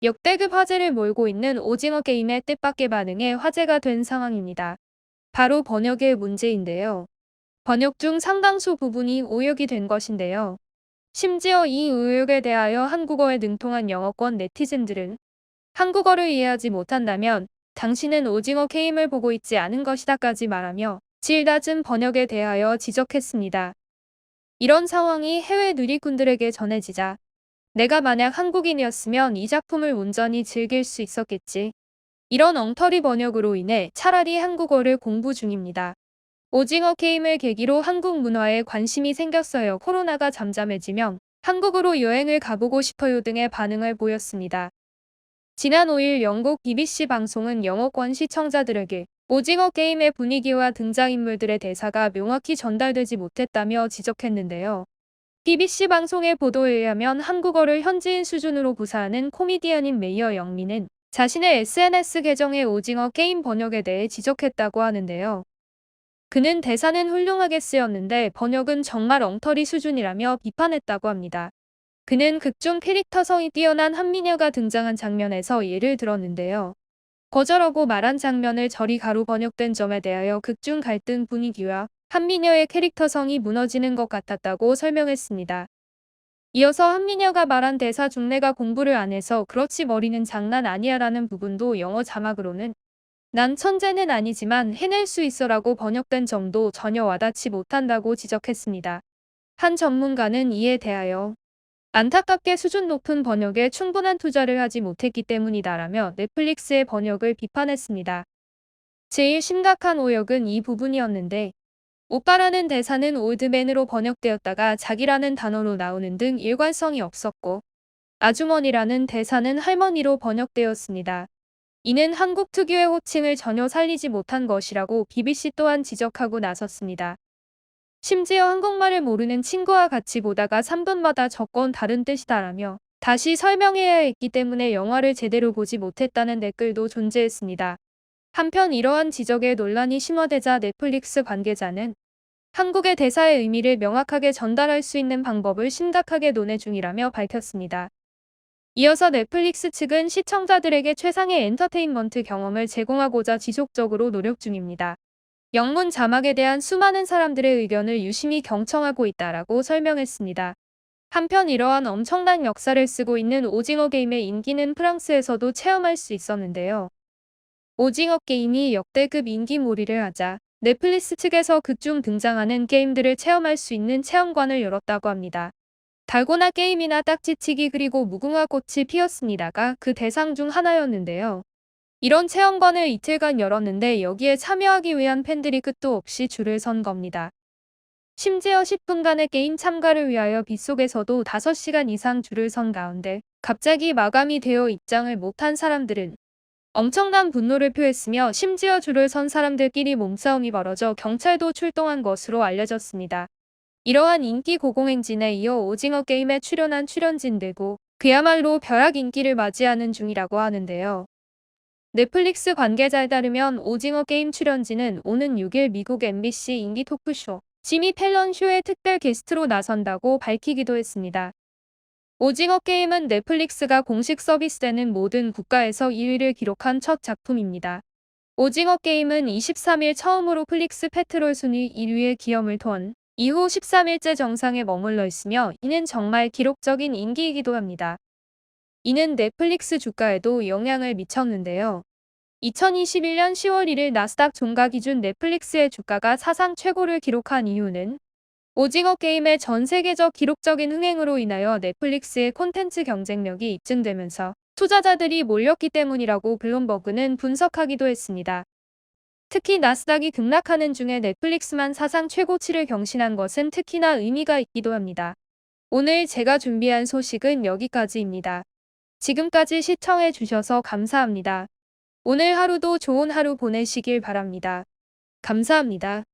역대급 화제를 몰고 있는 오징어 게임의 뜻밖의 반응에 화제가 된 상황입니다. 바로 번역의 문제인데요. 번역 중 상당수 부분이 오역이 된 것인데요. 심지어 이 의혹에 대하여 한국어에 능통한 영어권 네티즌들은 한국어를 이해하지 못한다면 당신은 오징어 게임을 보고 있지 않은 것이다까지 말하며 질 낮은 번역에 대하여 지적했습니다. 이런 상황이 해외 누리꾼들에게 전해지자 내가 만약 한국인이었으면 이 작품을 온전히 즐길 수 있었겠지. 이런 엉터리 번역으로 인해 차라리 한국어를 공부 중입니다. 오징어 게임을 계기로 한국 문화에 관심이 생겼어요. 코로나가 잠잠해지면 한국으로 여행을 가보고 싶어요 등의 반응을 보였습니다. 지난 5일 영국 BBC 방송은 영어권 시청자들에게 오징어 게임의 분위기와 등장인물들의 대사가 명확히 전달되지 못했다며 지적했는데요. BBC 방송의 보도에 의하면 한국어를 현지인 수준으로 구사하는 코미디언인 메이어 영민은 자신의 SNS 계정의 오징어 게임 번역에 대해 지적했다고 하는데요. 그는 대사는 훌륭하게 쓰였는데 번역은 정말 엉터리 수준이라며 비판했다고 합니다. 그는 극중 캐릭터성이 뛰어난 한미녀가 등장한 장면에서 예를 들었는데요. 거절하고 말한 장면을 저리 가로 번역된 점에 대하여 극중 갈등 분위기와 한미녀의 캐릭터성이 무너지는 것 같았다고 설명했습니다. 이어서 한미녀가 말한 대사 중 내가 공부를 안 해서 그렇지 머리는 장난 아니야 라는 부분도 영어 자막으로는 난 천재는 아니지만 해낼 수 있어라고 번역된 점도 전혀 와닿지 못한다고 지적했습니다. 한 전문가는 이에 대하여 안타깝게 수준 높은 번역에 충분한 투자를 하지 못했기 때문이다라며 넷플릭스의 번역을 비판했습니다. 제일 심각한 오역은 이 부분이었는데 오빠라는 대사는 올드맨으로 번역되었다가 자기라는 단어로 나오는 등 일관성이 없었고 아주머니라는 대사는 할머니로 번역되었습니다. 이는 한국 특유의 호칭을 전혀 살리지 못한 것이라고 BBC 또한 지적하고 나섰습니다. 심지어 한국말을 모르는 친구와 같이 보다가 3분마다 저건 다른 뜻이다라며 다시 설명해야 했기 때문에 영화를 제대로 보지 못했다는 댓글도 존재했습니다. 한편 이러한 지적에 논란이 심화되자 넷플릭스 관계자는 한국의 대사의 의미를 명확하게 전달할 수 있는 방법을 심각하게 논의 중이라며 밝혔습니다. 이어서 넷플릭스 측은 시청자들에게 최상의 엔터테인먼트 경험을 제공하고자 지속적으로 노력 중입니다. 영문 자막에 대한 수많은 사람들의 의견을 유심히 경청하고 있다라고 설명했습니다. 한편 이러한 엄청난 역사를 쓰고 있는 오징어 게임의 인기는 프랑스에서도 체험할 수 있었는데요. 오징어 게임이 역대급 인기몰이를 하자 넷플릭스 측에서 극중 등장하는 게임들을 체험할 수 있는 체험관을 열었다고 합니다. 달고나 게임이나 딱지치기 그리고 무궁화 꽃이 피었습니다가 그 대상 중 하나였는데요. 이런 체험관을 이틀간 열었는데 여기에 참여하기 위한 팬들이 끝도 없이 줄을 선 겁니다. 심지어 10분간의 게임 참가를 위하여 빗속에서도 5시간 이상 줄을 선 가운데 갑자기 마감이 되어 입장을 못한 사람들은 엄청난 분노를 표했으며 심지어 줄을 선 사람들끼리 몸싸움이 벌어져 경찰도 출동한 것으로 알려졌습니다. 이러한 인기 고공행진에 이어 오징어 게임에 출연한 출연진들고 그야말로 벼락 인기를 맞이하는 중이라고 하는데요. 넷플릭스 관계자에 따르면 오징어 게임 출연진은 오는 6일 미국 MBC 인기 토크쇼 지미 펠런 쇼의 특별 게스트로 나선다고 밝히기도 했습니다. 오징어 게임은 넷플릭스가 공식 서비스되는 모든 국가에서 2위를 기록한 첫 작품입니다. 오징어 게임은 23일 처음으로 플릭스 페트롤 순위 1위의 기염을 턴 이후 13일째 정상에 머물러 있으며 이는 정말 기록적인 인기이기도 합니다. 이는 넷플릭스 주가에도 영향을 미쳤는데요. 2021년 10월 1일 나스닥 종가 기준 넷플릭스의 주가가 사상 최고를 기록한 이유는 오징어 게임의 전 세계적 기록적인 흥행으로 인하여 넷플릭스의 콘텐츠 경쟁력이 입증되면서 투자자들이 몰렸기 때문이라고 블룸버그는 분석하기도 했습니다. 특히 나스닥이 급락하는 중에 넷플릭스만 사상 최고치를 경신한 것은 특히나 의미가 있기도 합니다. 오늘 제가 준비한 소식은 여기까지입니다. 지금까지 시청해 주셔서 감사합니다. 오늘 하루도 좋은 하루 보내시길 바랍니다. 감사합니다.